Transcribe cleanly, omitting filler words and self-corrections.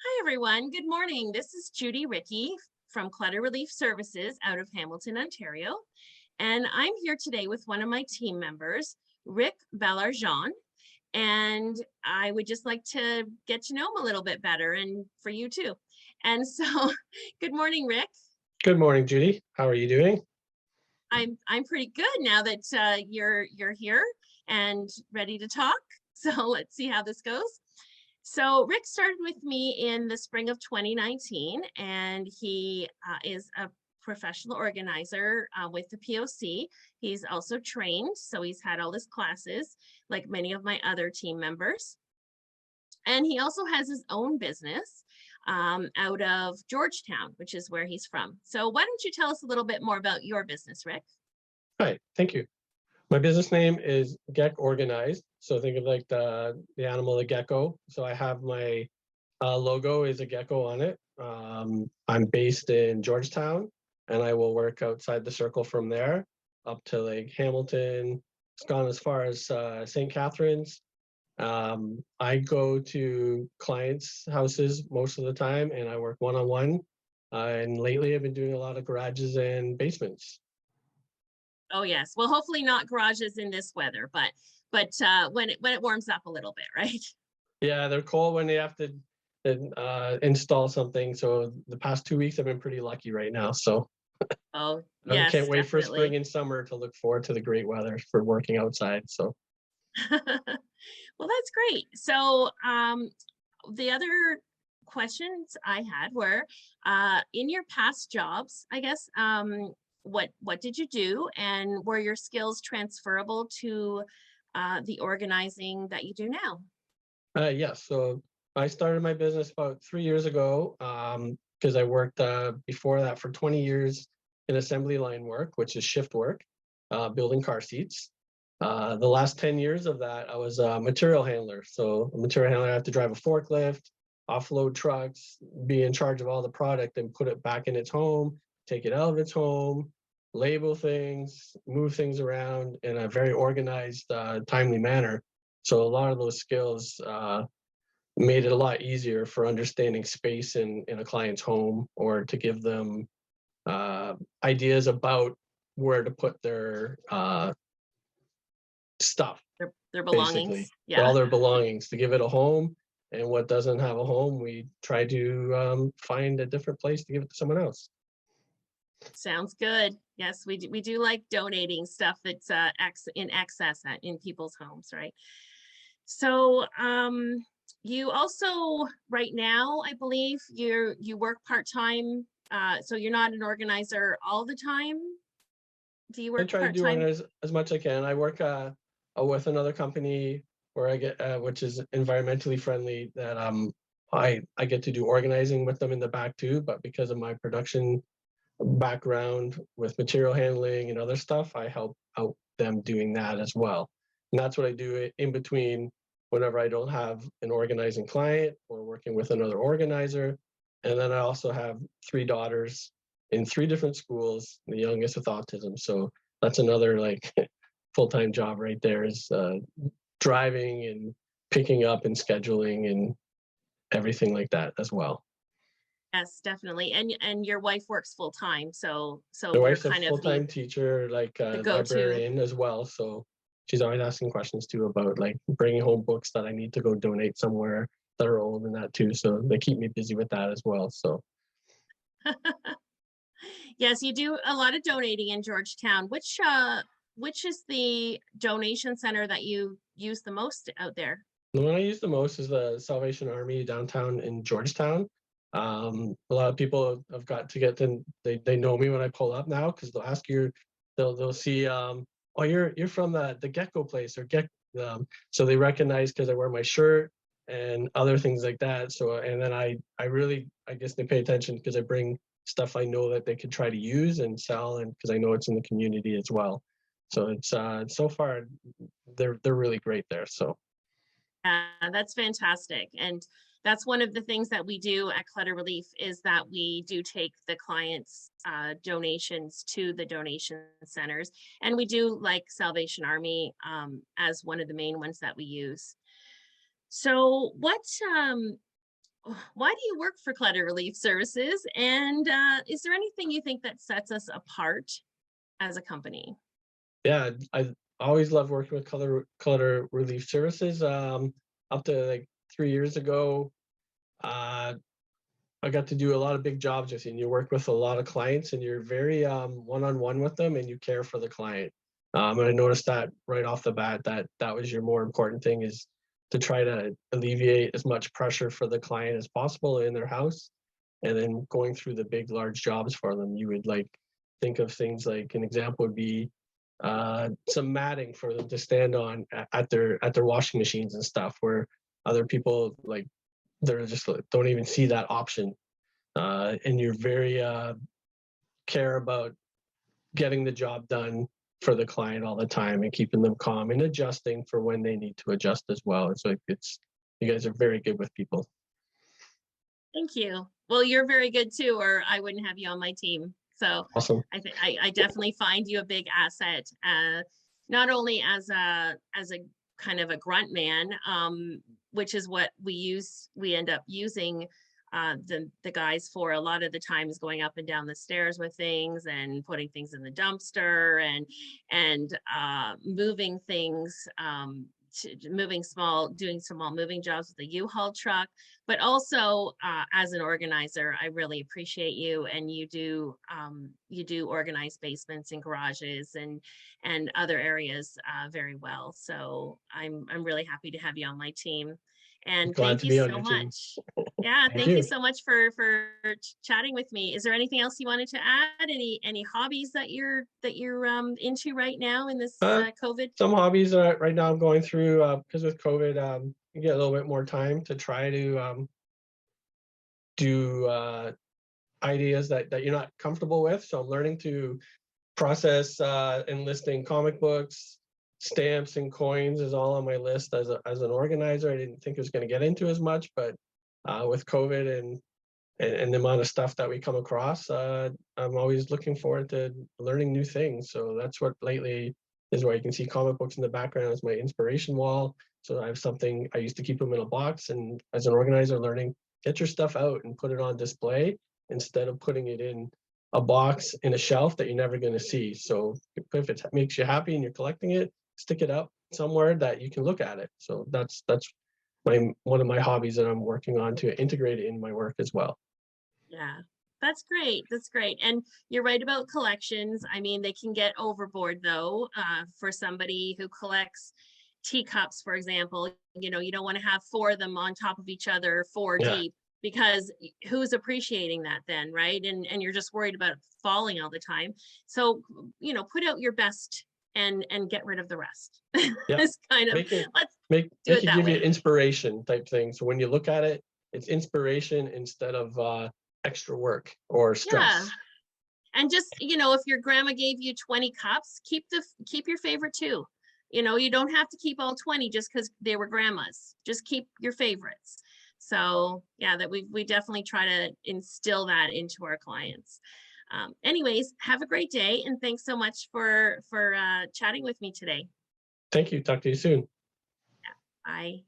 Hi, everyone. Good morning. This is Judy Rickey from Clutter Relief Services out of Hamilton, Ontario. And I'm here today with one of my team members, Rick Baillargeon. And I would just like to get to know him a little bit better and for you too. And so, good morning, Rick. Good morning, Judy. How are you doing? I'm pretty good now that you're here and ready to talk. So let's see how this goes. So Rick started with me in the spring of 2019, and he is a professional organizer with the POC. He's also trained, so he's had all his classes, like many of my other team members. And he also has his own business out of Georgetown, which is where he's from. So why don't you tell us a little bit more about your business, Rick? Hi, thank you. My business name is Get Organized. So think of like the animal, the gecko. So I have my logo is a gecko on it. I'm based in Georgetown, and I will work outside the circle from there up to like Hamilton. It's gone as far as St. Catharines. I go to clients' houses most of the time, and I work one-on-one. And lately, I've been doing a lot of garages and basements. Oh yes. Well, hopefully not garages in this weather, but when it warms up a little bit, right? Yeah, they're cold when they have to install something. So the past 2 weeks, I've been pretty lucky right now. So Oh I yes, can't wait for spring definitely. and summer to look forward to the great weather for working outside. So Well, that's great. So the other questions I had were in your past jobs, I guess, what did you do, and were your skills transferable to the organizing that you do now? yes, so I started my business about 3 years ago because I worked before that for 20 years in assembly line work, which is shift work, building car seats. The last 10 years of that, I was a material handler. So a material handler, I have to drive a forklift, offload trucks, be in charge of all the product and put it back in its home, take it out of its home, label things, move things around in a very organized, timely manner. So a lot of those skills made it a lot easier for understanding space in a client's home, or to give them ideas about where to put their stuff, Their basically, belongings? all Yeah. their belongings, to give it a home. And what doesn't have a home, we try to find a different place to give it to someone else. Sounds good. Yes, we do like donating stuff that's in excess in people's homes, right? So you also right now, I believe you work part-time, so you're not an organizer all the time. Do you I work try to do part-time? as much as I can. I work with another company where I get which is environmentally friendly, that I get to do organizing with them in the back too. But because of my production background with material handling and other stuff, I help out them doing that as well. And that's what I do in between whenever I don't have an organizing client or working with another organizer. And then I also have three daughters in three different schools, the youngest with autism. So that's another like full-time job right there, is driving and picking up and scheduling and everything like that as well. Yes, definitely. And your wife works full-time, so My you're wife's a kind of full-time teacher, like the a go-to. librarian as well. So she's always asking questions too about like bringing home books that I need to go donate somewhere that are old and that too. So they keep me busy with that as well. So Yes, you do a lot of donating in Georgetown. Which is the donation center that you use the most out there? the one I use the most is the Salvation Army downtown in Georgetown. A lot of people have got to get to, they know me when I pull up now, because they'll ask you, they'll see, oh, you're from the Gecko place, or so they recognize because I wear my shirt and other things like that. So and then I really, I guess they pay attention because I bring stuff I know that they could try to use and sell, and because I know it's in the community as well. So it's so far they're really great there. So. Yeah, that's fantastic. And that's one of the things that we do at Clutter Relief, is that we do take the clients' donations to the donation centers. And we do like Salvation Army as one of the main ones that we use. So Why do you work for Clutter Relief Services? And is there anything you think that sets us apart as a company? Yeah, I always love working with clutter relief services. Up to like 3 years ago, uh, I got to do a lot of big jobs with you, and you work with a lot of clients, and you're very one-on-one with them, and you care for the client. And I noticed that right off the bat that that was your more important thing, is to try to alleviate as much pressure for the client as possible in their house, and then going through the big, large jobs for them. You would like think of things like, an example would be some matting for them to stand on at their washing machines and stuff, where other people like they're just don't even see that option. And you're very care about getting the job done for the client all the time and keeping them calm and adjusting for when they need to adjust as well. It's like it's you guys are very good with people. Thank you. Well, you're very good too, or I wouldn't have you on my team. So Awesome. I think I definitely find you a big asset, not only as a kind of a grunt man, which is what we end up using the guys for a lot of the times, going up and down the stairs with things and putting things in the dumpster and moving things, doing small moving jobs with the U-Haul truck, but also as an organizer, I really appreciate you, and you do organize basements and garages and other areas very well. So I'm really happy to have you on my team, and Glad thank to you be on so your team. much. Yeah, Thank thank you you. so much for chatting with me. Is there anything else you wanted to add? Any hobbies that you're into right now in this Uh, COVID? some hobbies right now I'm going through, because with COVID, you get a little bit more time to try to do ideas that you're not comfortable with. So I'm learning to process enlisting comic books, stamps, and coins is all on my list as an organizer. I didn't think I was going to get into as much, but with COVID and the amount of stuff that we come across, I'm always looking forward to learning new things. So that's what lately is, where you can see comic books in the background as my inspiration wall. So I have something, I used to keep them in a box, and as an organizer, learning, get your stuff out and put it on display instead of putting it in a box in a shelf that you're never going to see. So if it makes you happy and you're collecting it, stick it up somewhere that you can look at it. So that's one of my hobbies that I'm working on to integrate it in my work as well. Yeah, that's great. That's great. And you're right about collections. I mean, they can get overboard though, for somebody who collects teacups, for example. You know, you don't want to have four of them on top of each other, four Yeah. deep, because who's appreciating that then, right? And you're just worried about it falling all the time. So, put out your best and get rid of the rest. Yeah. It's kind of, Make it let's make do make it it that give you way. inspiration type thing. So when you look at it, it's inspiration instead of extra work or Yeah. stress. And just, if your grandma gave you 20 cups, keep your favorite too. You don't have to keep all 20 just because they were grandma's. Just keep your favorites. So yeah, that we definitely try to instill that into our clients. Anyways, have a great day, and thanks so much for chatting with me today. Thank you. Talk to you soon. Bye.